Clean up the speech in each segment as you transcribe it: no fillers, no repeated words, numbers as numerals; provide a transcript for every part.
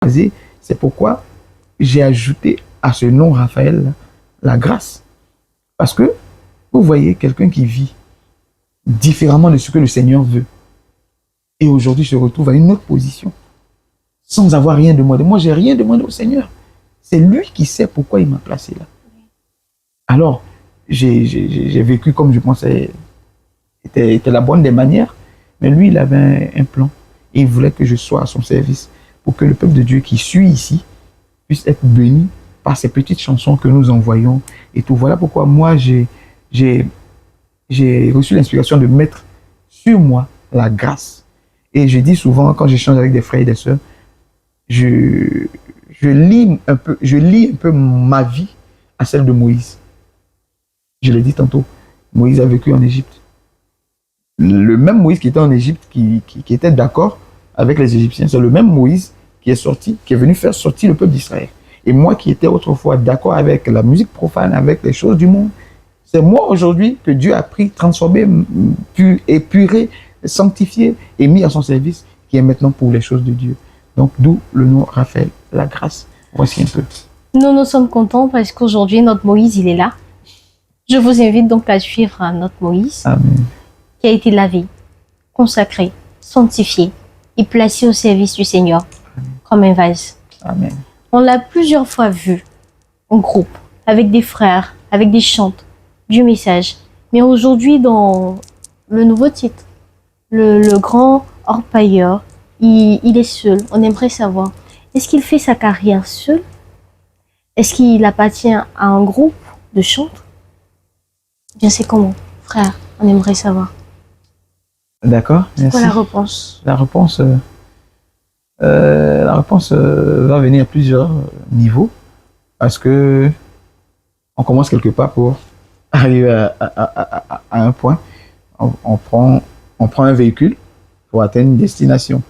C'est pourquoi j'ai ajouté à ce nom Raphaël la grâce. Parce que vous voyez quelqu'un qui vit différemment de ce que le Seigneur veut. Et aujourd'hui se retrouve à une autre position. Sans avoir rien demandé. Moi, j'ai rien demandé au Seigneur. C'est lui qui sait pourquoi il m'a placé là. Alors, j'ai vécu comme je pensais était la bonne des manières. Mais lui, il avait un plan. Et il voulait que je sois à son service. Pour que le peuple de Dieu qui suit ici puisse être béni par ces petites chansons que nous envoyons et tout. Voilà pourquoi moi, j'ai reçu l'inspiration de mettre sur moi la grâce. Et je dis souvent, quand j'échange avec des frères et des sœurs, je lis un peu ma vie à celle de Moïse. Je l'ai dit tantôt, Moïse a vécu en Égypte. Le même Moïse qui était en Égypte, qui était d'accord avec les Égyptiens, c'est le même Moïse qui est venu faire sortir le peuple d'Israël. Et moi qui étais autrefois d'accord avec la musique profane, avec les choses du monde, c'est moi aujourd'hui que Dieu a pris, transformé, épuré, sanctifié et mis à son service, qui est maintenant pour les choses de Dieu. Donc d'où le nom Raphaël, la grâce. Voici un peu. Nous sommes contents parce qu'aujourd'hui notre Moïse il est là. Je vous invite donc à suivre notre Moïse. Amen. Qui a été lavé, consacré, sanctifié et placé au service du Seigneur. Amen. Comme un vase. Amen. On l'a plusieurs fois vu en groupe, avec des frères, avec des chants, du message. Mais aujourd'hui, dans le nouveau titre, le grand orpailleur, il est seul. On aimerait savoir, est-ce qu'il fait sa carrière seul? Est-ce qu'il appartient à un groupe de chantres? Bien, c'est comment, frère? On aimerait savoir. D'accord, merci. C'est quoi la réponse? La réponse va venir à plusieurs niveaux parce que on commence quelque part pour arriver à un point. On prend un véhicule pour atteindre une destination.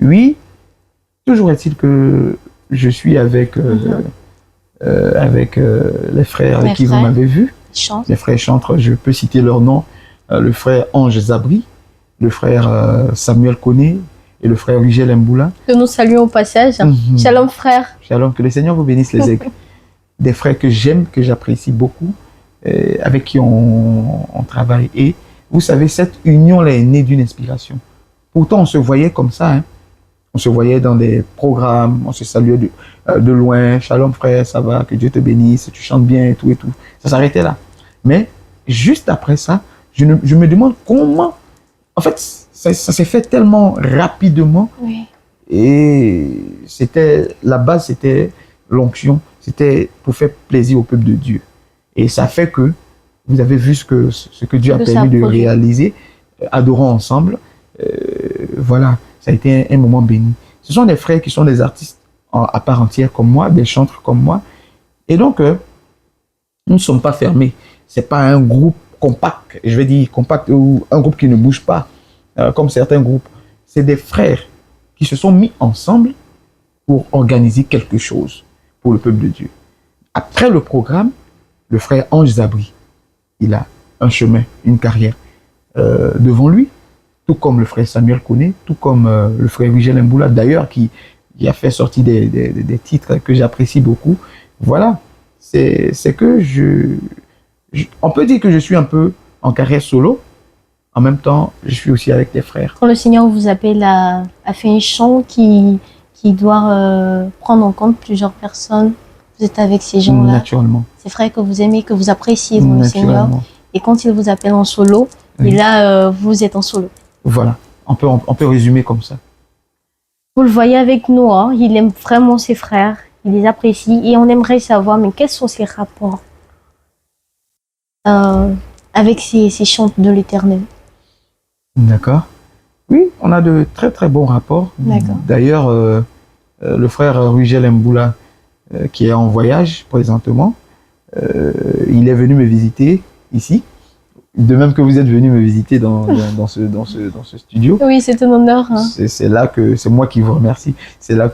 Oui, toujours est-il que je suis avec les frères avec qui vous m'avez vu. Les frères chantres, je peux citer leur nom. Le frère Ange Zabri, le frère Samuel Koné et le frère Rigel Mboula. Que nous saluons au passage. Shalom frère. Shalom, que le Seigneur vous bénisse les aigles. Des frères que j'aime, que j'apprécie beaucoup, avec qui on travaille. Et vous savez, cette union-là est née d'une inspiration. Pourtant, on se voyait comme ça. Hein. On se voyait dans des programmes, on se saluait de loin. Shalom frère, ça va, que Dieu te bénisse, tu chantes bien et tout et tout. Ça s'arrêtait là. Mais juste après ça, je me demande comment, en fait, ça s'est fait tellement rapidement. Oui. Et la base, c'était l'onction, c'était pour faire plaisir au peuple de Dieu. Et ça fait que vous avez vu ce que Dieu a permis de réaliser, adorant ensemble. Voilà, ça a été un moment béni. Ce sont des frères qui sont des artistes à part entière comme moi, des chantres comme moi. Et donc, nous ne sommes pas fermés. Ce n'est pas un groupe compact, je vais dire compact, ou un groupe qui ne bouge pas, comme certains groupes. C'est des frères qui se sont mis ensemble pour organiser quelque chose pour le peuple de Dieu. Après le programme, le frère Ange Zabri, il a un chemin, une carrière devant lui, tout comme le frère Samuel Koné, tout comme le frère Rigel Mboula, d'ailleurs, qui a fait sortir des titres que j'apprécie beaucoup. Voilà, c'est que on peut dire que je suis un peu en carrière solo. En même temps, je suis aussi avec des frères. Quand le Seigneur vous appelle à faire un chant qui doit prendre en compte plusieurs personnes, vous êtes avec ces gens-là. Naturellement. Ces frères que vous aimez, que vous appréciez dans le Seigneur. Et quand il vous appelle en solo, oui. Et là, vous êtes en solo. Voilà, on peut résumer comme ça. Vous le voyez avec nous, hein, il aime vraiment ses frères, il les apprécie. Et on aimerait savoir, mais quels sont ses rapports avec ces chants de l'Éternel? D'accord. Oui, on a de très très bons rapports. D'ailleurs, le frère Rigel Mboula, qui est en voyage présentement, il est venu me visiter ici. De même que vous êtes venu me visiter dans ce studio. Oui, c'est un honneur. Hein. C'est moi qui vous remercie. C'est là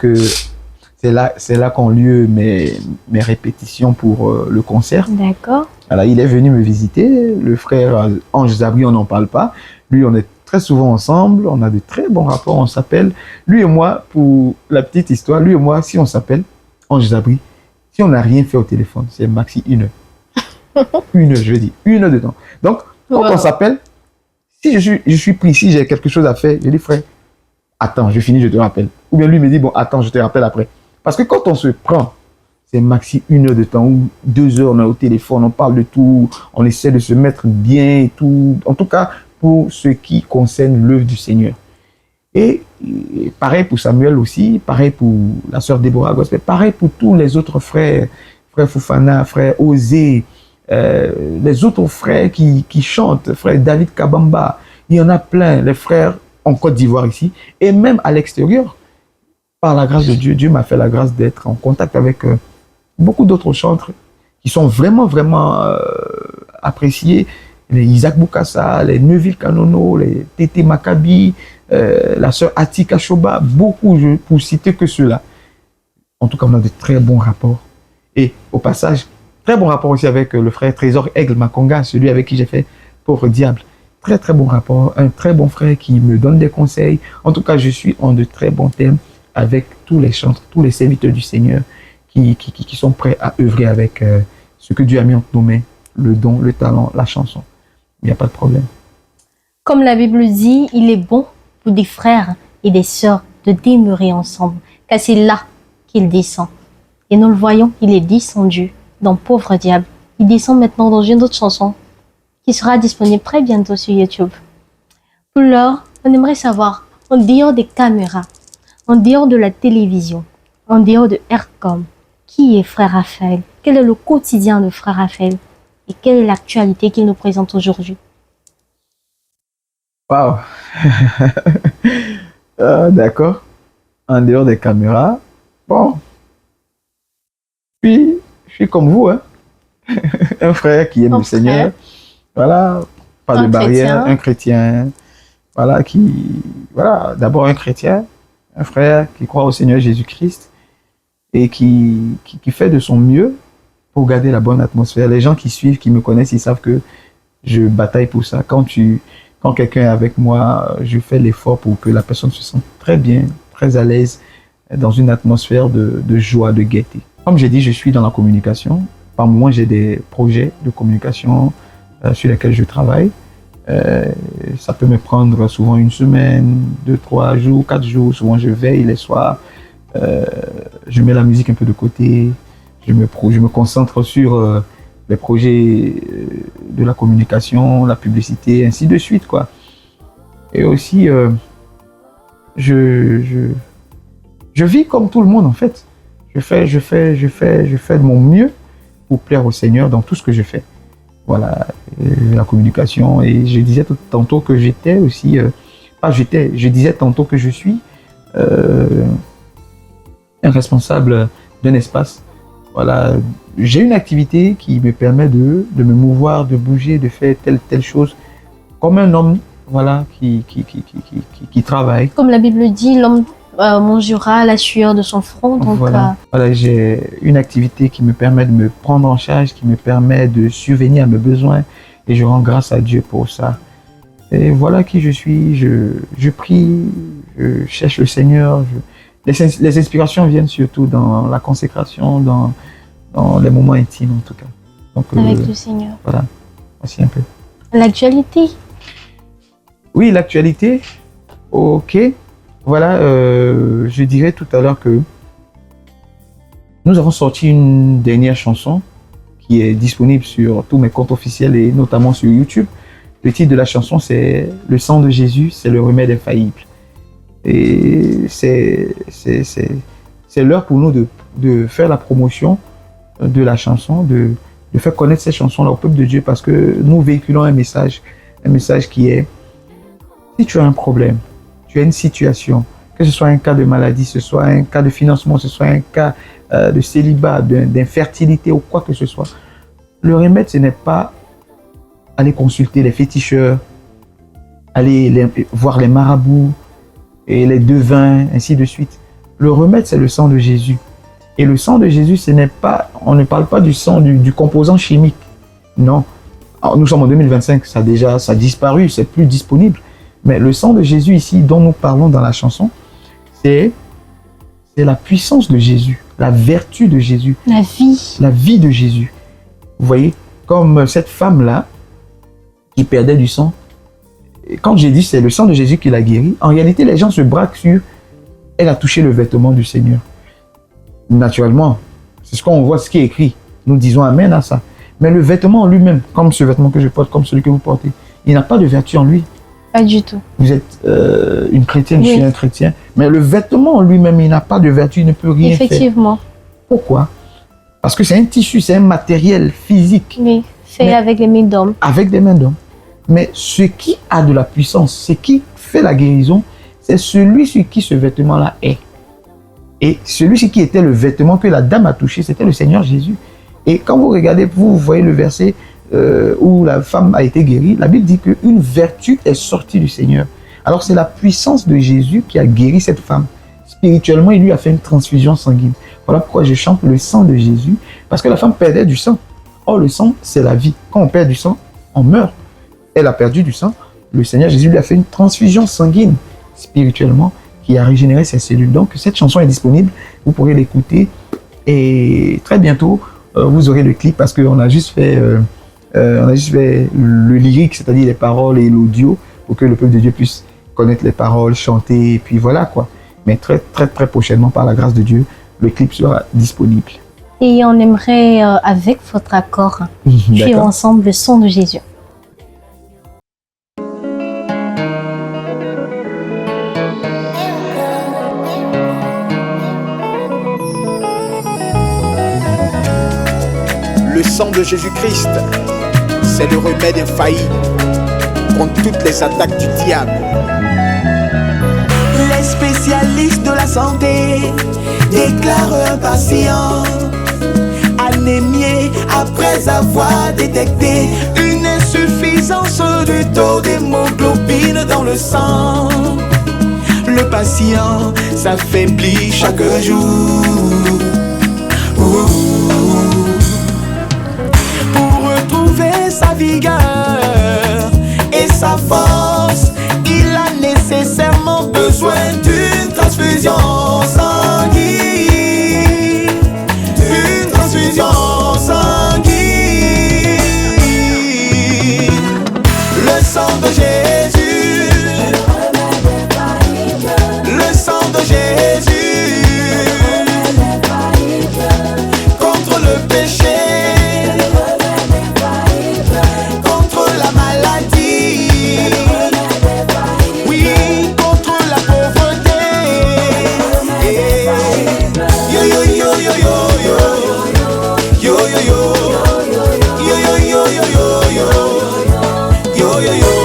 qu'ont lieu mes répétitions pour le concert. D'accord. Voilà, il est venu me visiter. Le frère Ange Zabri, on n'en parle pas. Lui, on est très souvent ensemble, on a de très bons rapports, on s'appelle. Lui et moi, pour la petite histoire, lui et moi, si on s'appelle, Ange Zabri, si on n'a rien fait au téléphone, c'est maxi 1 heure. 1 heure, je veux dire, 1 heure de temps. Donc, quand on s'appelle, si je suis pris, si j'ai quelque chose à faire, je dis, frère, attends, je finis, je te rappelle. Ou bien lui me dit, bon, attends, je te rappelle après. Parce que quand on se prend, c'est maxi 1 heure de temps, ou 2 heures, on est au téléphone, on parle de tout, on essaie de se mettre bien et tout. En tout cas, pour ce qui concerne l'œuvre du Seigneur. Et pareil pour Samuel aussi, pareil pour la sœur Déborah Gospel, pareil pour tous les autres frères, frère Foufana, frère Osé, les autres frères qui chantent, frère David Kabamba, il y en a plein, les frères en Côte d'Ivoire ici, et même à l'extérieur. Par la grâce de Dieu, Dieu m'a fait la grâce d'être en contact avec beaucoup d'autres chantres qui sont vraiment, vraiment appréciés. Les Isaac Boukassa, les Neuville Kanono, les Tété Maccabi, la sœur Atika Shoba, beaucoup, pour citer que ceux-là. En tout cas, on a de très bons rapports. Et au passage, très bon rapport aussi avec le frère Trésor Aigle Makonga, celui avec qui j'ai fait Pauvre Diable. Très, très bon rapport. Un très bon frère qui me donne des conseils. En tout cas, je suis en de très bons termes avec tous les chantres, tous les serviteurs du Seigneur qui sont prêts à œuvrer avec ce que Dieu a mis entre nos mains, le don, le talent, la chanson. Il n'y a pas de problème. Comme la Bible dit, il est bon pour des frères et des sœurs de demeurer ensemble, car c'est là qu'il descend. Et nous le voyons, il est descendu dans Pauvre Diable. Il descend maintenant dans une autre chanson qui sera disponible très bientôt sur YouTube. Pour l'heure, on aimerait savoir, en dehors des caméras, en dehors de la télévision, en dehors de Aircom, qui est Frère Raphaël? Quel est le quotidien de Frère Raphaël? Et quelle est l'actualité qu'il nous présente aujourd'hui? Waouh. D'accord. En dehors des caméras. Bon. Puis, je suis comme vous, hein. Un frère qui aime le Seigneur. Voilà. Pas de barrière. Un chrétien. Voilà, voilà, d'abord un chrétien, un frère qui croit au Seigneur Jésus-Christ et qui fait de son mieux pour garder la bonne atmosphère. Les gens qui suivent, qui me connaissent, ils savent que je bataille pour ça. Quand quelqu'un est avec moi, je fais l'effort pour que la personne se sente très bien, très à l'aise, dans une atmosphère de joie, de gaieté. Comme j'ai dit, je suis dans la communication. Par moments, j'ai des projets de communication sur lesquels je travaille. Ça peut me prendre souvent 1 semaine, 2, 3 jours, 4 jours. Souvent, je veille les soirs. Je mets la musique un peu de côté. Je me concentre sur les projets de la communication, la publicité, ainsi de suite, quoi. Et aussi, je vis comme tout le monde, en fait. Je fais de mon mieux pour plaire au Seigneur dans tout ce que je fais. Voilà, la communication. Et je disais tantôt que j'étais aussi, je disais tantôt que je suis un responsable d'un espace. Voilà, j'ai une activité qui me permet de me mouvoir, de bouger, de faire telle chose, comme un homme, voilà, qui travaille. Comme la Bible dit, l'homme mangera la sueur de son front. Donc, voilà, j'ai une activité qui me permet de me prendre en charge, qui me permet de subvenir à mes besoins, et je rends grâce à Dieu pour ça. Et voilà qui je suis, je prie, je cherche le Seigneur. Les inspirations viennent surtout dans la consécration, dans les moments intimes en tout cas. Donc, avec le Seigneur. Voilà, voici un peu. L'actualité. Oui, l'actualité. Ok. Voilà, je dirais tout à l'heure que nous avons sorti une dernière chanson qui est disponible sur tous mes comptes officiels et notamment sur YouTube. Le titre de la chanson, c'est « Le sang de Jésus, c'est le remède infaillible ». Et c'est l'heure pour nous de faire la promotion de la chanson, de faire connaître ces chansons-là au peuple de Dieu, parce que nous véhiculons un message qui est, si tu as un problème, tu as une situation, que ce soit un cas de maladie, ce soit un cas de financement, ce soit un cas de célibat, d'infertilité ou quoi que ce soit, le remède, ce n'est pas aller consulter les féticheurs, aller voir les marabouts et les devins, ainsi de suite. Le remède, c'est le sang de Jésus. Et le sang de Jésus, ce n'est pas, on ne parle pas du sang du composant chimique. Non. Alors, nous sommes en 2025, ça a disparu, c'est plus disponible. Mais le sang de Jésus ici, dont nous parlons dans la chanson, c'est la puissance de Jésus, la vertu de Jésus. La vie de Jésus. Vous voyez, comme cette femme-là qui perdait du sang. Et quand j'ai dit c'est le sang de Jésus qui l'a guéri, en réalité, les gens se braquent sur elle a touché le vêtement du Seigneur. Naturellement, c'est ce qu'on voit, ce qui est écrit. Nous disons amen à ça. Mais le vêtement en lui-même, comme ce vêtement que je porte, comme celui que vous portez, il n'a pas de vertu en lui. Pas du tout. Vous êtes une chrétienne, je suis un chrétien. Mais le vêtement en lui-même, il n'a pas de vertu, il ne peut rien faire. Effectivement. Pourquoi? Parce que c'est un tissu, c'est un matériel physique. Oui, fait avec les mains d'homme. Avec des mains d'homme. Mais ce qui a de la puissance, ce qui fait la guérison, c'est celui sur qui ce vêtement-là est. Et celui qui était le vêtement que la dame a touché, c'était le Seigneur Jésus. Et quand vous regardez, vous voyez le verset où la femme a été guérie, la Bible dit qu'une vertu est sortie du Seigneur. Alors c'est la puissance de Jésus qui a guéri cette femme. Spirituellement, il lui a fait une transfusion sanguine. Voilà pourquoi je chante le sang de Jésus, parce que la femme perdait du sang. Or, le sang, c'est la vie. Quand on perd du sang, on meurt. Elle a perdu du sang. Le Seigneur Jésus lui a fait une transfusion sanguine spirituellement qui a régénéré ses cellules. Donc, cette chanson est disponible. Vous pourrez l'écouter. Et très bientôt, vous aurez le clip parce qu'on a juste fait, le lyrique, c'est-à-dire les paroles et l'audio pour que le peuple de Dieu puisse connaître les paroles, chanter. Et puis voilà quoi. Mais très, très, très prochainement, par la grâce de Dieu, le clip sera disponible. Et on aimerait, avec votre accord, suivre ensemble le sang de Jésus. Le sang de Jésus-Christ, c'est le remède infaillible contre toutes les attaques du diable. Les spécialistes de la santé déclarent un patient anémié après avoir détecté une insuffisance du taux d'hémoglobine dans le sang. Le patient s'affaiblit chaque jour. Pour retrouver sa vigueur et sa force, il a nécessairement besoin d'une transfusion sanguine. Une transfusion sanguine. Le sang de Jésus. Le sang de Jésus. Contre le péché. Contre la maladie. Oui, contre la pauvreté. Yo yo yo yo yo yo. Yo yo yo. Yo yo yo yo yo yo. Yo yo yo.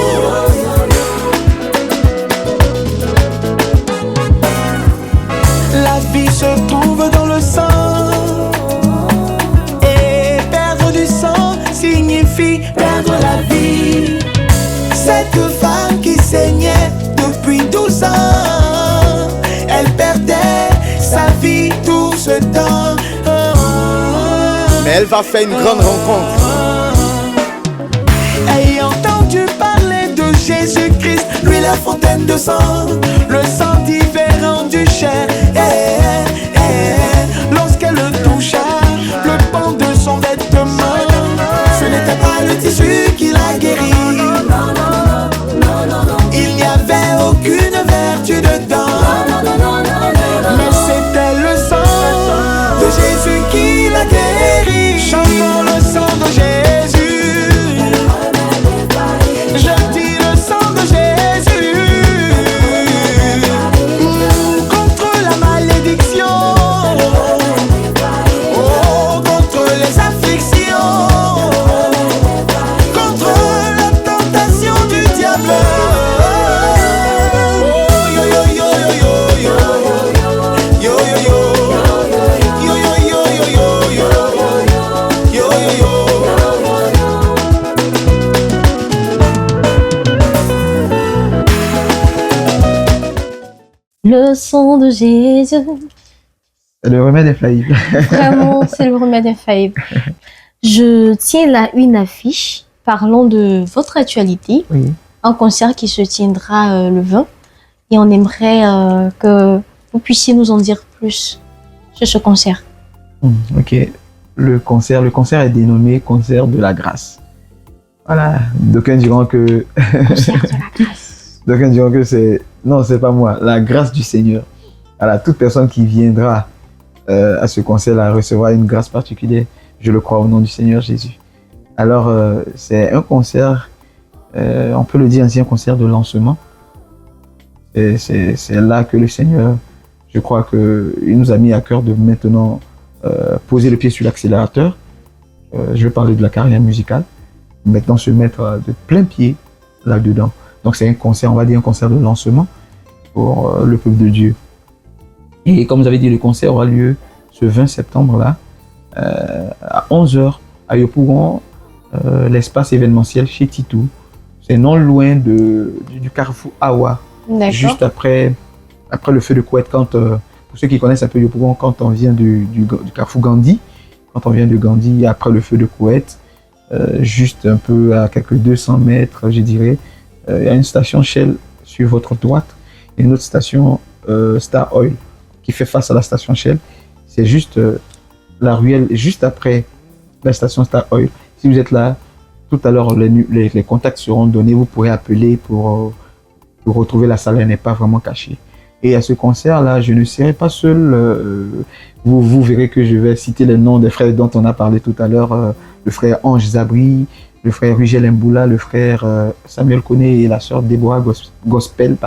La vie se trouve dans le sang. Et perdre du sang signifie perdre la vie. Cette femme qui saignait depuis 12 ans, elle perdait sa vie tout ce temps. Mais elle va faire une grande rencontre. Ayant entendu parler de Jésus-Christ, lui la fontaine de sang, le sang différent du chair. Lorsqu'elle le toucha, le pan de son vêtement, ce n'était pas le tissu qui l'a guéri. Il n'y avait aucune vertu dedans, mais c'était le sang de Jésus qui l'a guéri. Chantons le sang de Jésus. Je dis le sang de Jésus. Contre la malédiction. Oh, contre les afflictions. Contre la tentation du diable. Oh, yo yo yo yo yo yo. Yo yo yo. Yo yo yo yo yo yo. Yo yo yo. Le sang de Jésus. C'est le remède infaillible. Vraiment, c'est le remède infaillible. Je tiens là une affiche parlant de votre actualité. Oui. un concert qui se tiendra le 20. Et on aimerait que vous puissiez nous en dire plus sur ce concert. Ok. Le concert est dénommé Concert de la Grâce. Voilà. D'aucuns diront que... Concert de la grâce. D'aucuns diront que c'est... Non, c'est pas moi. La grâce du Seigneur. Voilà. Toute personne qui viendra à ce concert-là recevra une grâce particulière. Je le crois au nom du Seigneur Jésus. Alors, c'est un concert, on peut le dire, c'est un concert de lancement. Et c'est là que le Seigneur, je crois qu'il nous a mis à cœur de maintenant poser le pied sur l'accélérateur. Je vais parler de la carrière musicale. Maintenant, se mettre de plein pied là-dedans. Donc, c'est un concert, on va dire un concert de lancement pour le peuple de Dieu. Et comme vous avez dit, le concert aura lieu ce 20 septembre-là, à 11h, à Yopougon, l'espace événementiel chez Titou. C'est non loin du carrefour Awa. Juste après le feu de Couette, pour ceux qui connaissent un peu Yopougon, quand on vient du carrefour Gandhi, quand on vient de Gandhi, après le feu de Couette, juste un peu à quelques 200 mètres, je dirais, il y a une station Shell sur votre droite et une autre station Star Oil qui fait face à la station Shell. C'est juste la ruelle, juste après la station Star Oil. Si vous êtes là, tout à l'heure, les contacts seront donnés, vous pourrez appeler pour retrouver la salle, elle n'est pas vraiment cachée. Et à ce concert-là, je ne serai pas seul. Vous verrez que je vais citer les noms des frères dont on a parlé tout à l'heure. Le frère Ange Zabri, le frère Rigel Mboula, le frère Samuel Koné et la sœur Déborah Gospel,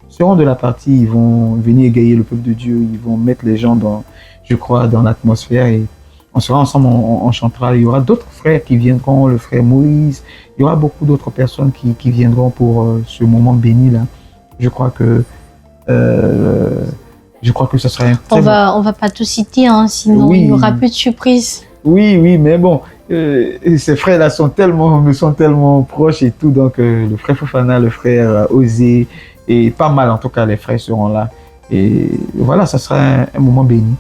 seront de la partie. Ils vont venir égayer le peuple de Dieu. Ils vont mettre les gens, je crois, dans l'atmosphère. Et on sera ensemble, on chantera. Il y aura d'autres frères qui viendront, le frère Moïse. Il y aura beaucoup d'autres personnes qui viendront pour ce moment béni là. Je crois que ce sera un très on va pas tout citer, hein, sinon oui. Il y aura plus de surprises. Oui, mais bon, ces frères-là me sont tellement proches et tout. Donc, le frère Fofana, le frère Osé, et pas mal en tout cas, les frères seront là. Et voilà, ça sera un moment béni.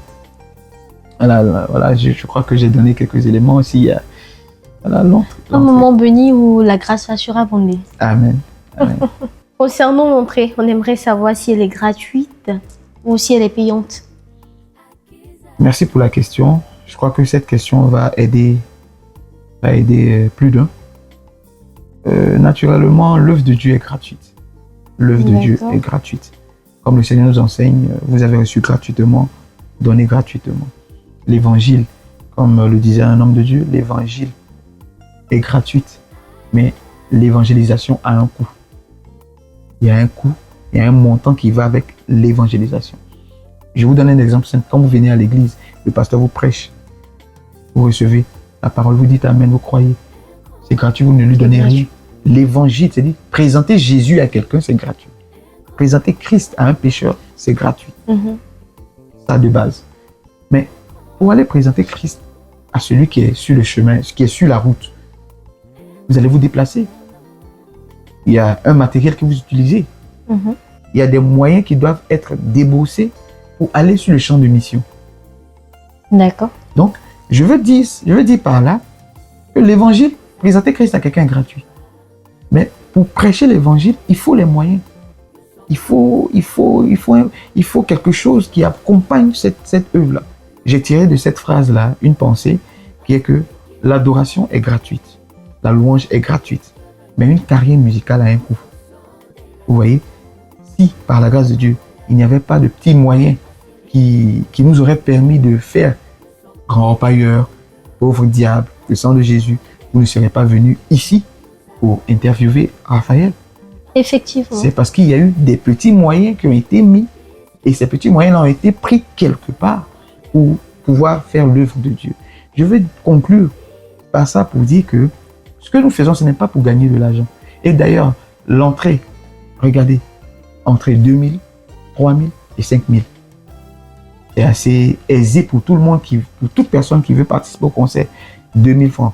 Voilà, je crois que j'ai donné quelques éléments aussi. Voilà, un moment béni où la grâce va surabonder. Amen. Concernant l'entrée, on aimerait savoir si elle est gratuite ou si elle est payante. Merci pour la question. Je crois que cette question va aider plus d'un. Naturellement, l'œuvre de Dieu est gratuite. L'œuvre de Dieu est gratuite. Comme le Seigneur nous enseigne, vous avez reçu gratuitement, donnez gratuitement. L'évangile, comme le disait un homme de Dieu, l'évangile est gratuite, mais l'évangélisation a un coût. Il y a un coût, il y a un montant qui va avec l'évangélisation. Je vous donne un exemple simple. Quand vous venez à l'église, le pasteur vous prêche, vous recevez la parole, vous dites amen, vous croyez. C'est gratuit, vous ne lui donnez rien. L'évangile, c'est-à-dire présenter Jésus à quelqu'un, c'est gratuit. Présenter Christ à un pécheur, c'est gratuit. Ça de base. Mais pour aller présenter Christ à celui qui est sur le chemin, qui est sur la route, vous allez vous déplacer. Il y a un matériel que vous utilisez. Il y a des moyens qui doivent être déboursés pour aller sur le champ de mission. D'accord. Donc, je veux dire par là que l'évangile, présenter Christ à quelqu'un est gratuit. Mais pour prêcher l'évangile, il faut les moyens. Il faut quelque chose qui accompagne cette œuvre-là. J'ai tiré de cette phrase-là une pensée qui est que l'adoration est gratuite. La louange est gratuite. Mais une carrière musicale a un coût. Vous voyez, si par la grâce de Dieu, il n'y avait pas de petits moyens qui nous auraient permis de faire grand repailleur, pauvre diable, le sang de Jésus, vous ne serez pas venu ici pour interviewer Raphaël. Effectivement. C'est parce qu'il y a eu des petits moyens qui ont été mis et ces petits moyens-là ont été pris quelque part pour pouvoir faire l'œuvre de Dieu. Je vais conclure par ça pour dire que ce que nous faisons, ce n'est pas pour gagner de l'argent. Et d'ailleurs, l'entrée, regardez, entrée 2000, 3000 et 5000. C'est assez aisé pour tout le monde, pour toute personne qui veut participer au concert. 2000 francs.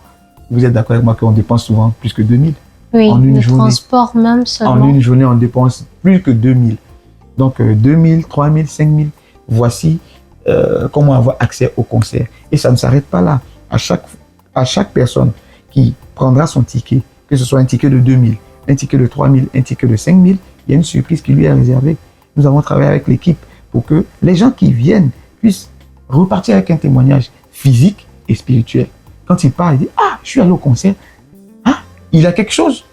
Vous êtes d'accord avec moi qu'on dépense souvent plus que 2000? Oui, le transport même seulement. En une journée, on dépense plus que 2000. Donc 2000, 3000, 5000. Voici comment avoir accès au concert. Et ça ne s'arrête pas là. À chaque personne qui prendra son ticket, que ce soit un ticket de 2000 un ticket de 3 000, un ticket de 5 000, il y a une surprise qui lui est réservée. Nous avons travaillé avec l'équipe pour que les gens qui viennent puissent repartir avec un témoignage physique et spirituel. Quand il part, il dit « Ah, je suis allé au concert. Ah, il a quelque chose. »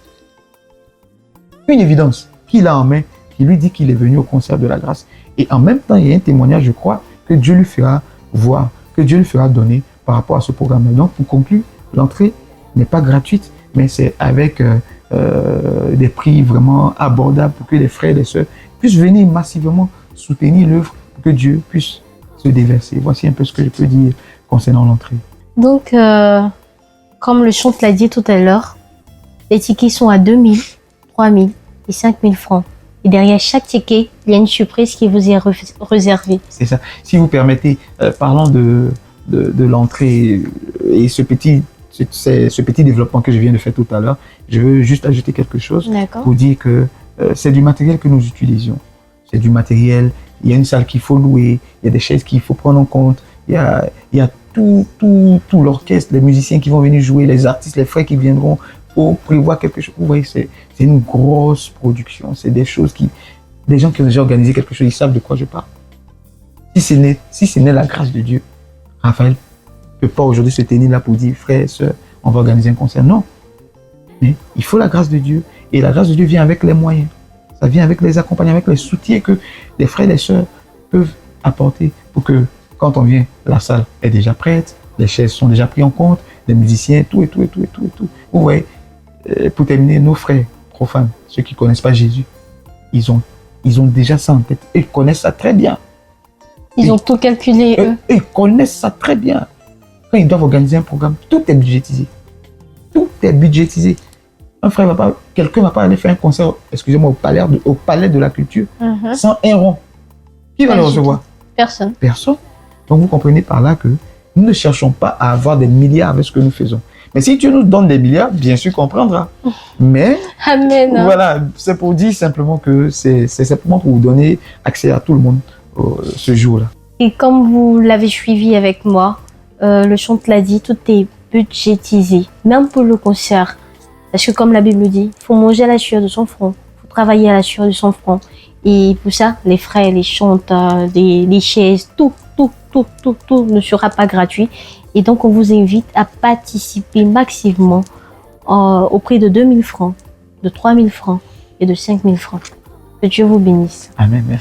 Une évidence qu'il a en main, qui lui dit qu'il est venu au concert de la grâce. Et en même temps, il y a un témoignage, je crois, que Dieu lui fera voir, que Dieu lui fera donner par rapport à ce programme. Donc, pour conclure, l'entrée n'est pas gratuite, mais c'est avec des prix vraiment abordables pour que les frères et les sœurs puissent venir massivement soutenir l'œuvre pour que Dieu puisse se déverser. Voici un peu ce que je peux dire concernant l'entrée. Donc, comme le chante l'a dit tout à l'heure, les tickets sont à 2 000, 3 000 et 5 000 francs. Et derrière chaque ticket, il y a une surprise qui vous est réservée. C'est ça. Si vous permettez, parlons de l'entrée et ce petit développement que je viens de faire tout à l'heure, je veux juste ajouter quelque chose pour dire que c'est du matériel que nous utilisions. C'est du matériel, il y a une salle qu'il faut louer, il y a des chaises qu'il faut prendre en compte, il y a tout l'orchestre, les musiciens qui vont venir jouer, les artistes, les frères qui viendront pour prévoir quelque chose. Vous voyez, c'est une grosse production. C'est des choses des gens qui ont déjà organisé quelque chose, ils savent de quoi je parle. Si ce n'est la grâce de Dieu, Raphaël ne peut pas aujourd'hui se tenir là pour dire, frère, sœur, on va organiser un concert. Non. Mais il faut la grâce de Dieu. Et la grâce de Dieu vient avec les moyens. Ça vient avec les accompagnements, avec les soutiens que les frères et les sœurs peuvent apporter pour que, quand on vient, la salle est déjà prête, les chaises sont déjà prises en compte, les musiciens, tout. Vous voyez, pour terminer, nos frères profanes, ceux qui ne connaissent pas Jésus, ils ont déjà ça en tête. Ils connaissent ça très bien. Ils ont tout calculé, eux. Ils connaissent ça très bien. Quand ils doivent organiser un programme, tout est budgétisé. Tout est budgétisé. Quelqu'un ne va pas aller faire un concert, excusez-moi, au palais de la culture, sans un rond. Qui va le recevoir? Personne. Personne. Donc vous comprenez par là que nous ne cherchons pas à avoir des milliards avec ce que nous faisons. Mais si Dieu nous donne des milliards, bien sûr qu'on prendra. Mais Amen. Voilà, c'est pour dire simplement que c'est simplement pour vous donner accès à tout le monde ce jour-là. Et comme vous l'avez suivi avec moi, le chant l'a dit, tout est budgétisé, même pour le concert. Parce que comme la Bible dit, il faut manger à la sueur de son front, il faut travailler à la sueur de son front. Et pour ça, les frais, les chanteurs, les chaises, tout ne sera pas gratuit. Et donc, on vous invite à participer massivement au prix de 2 000 francs, de 3 000 francs et de 5 000 francs. Que Dieu vous bénisse. Amen, merci.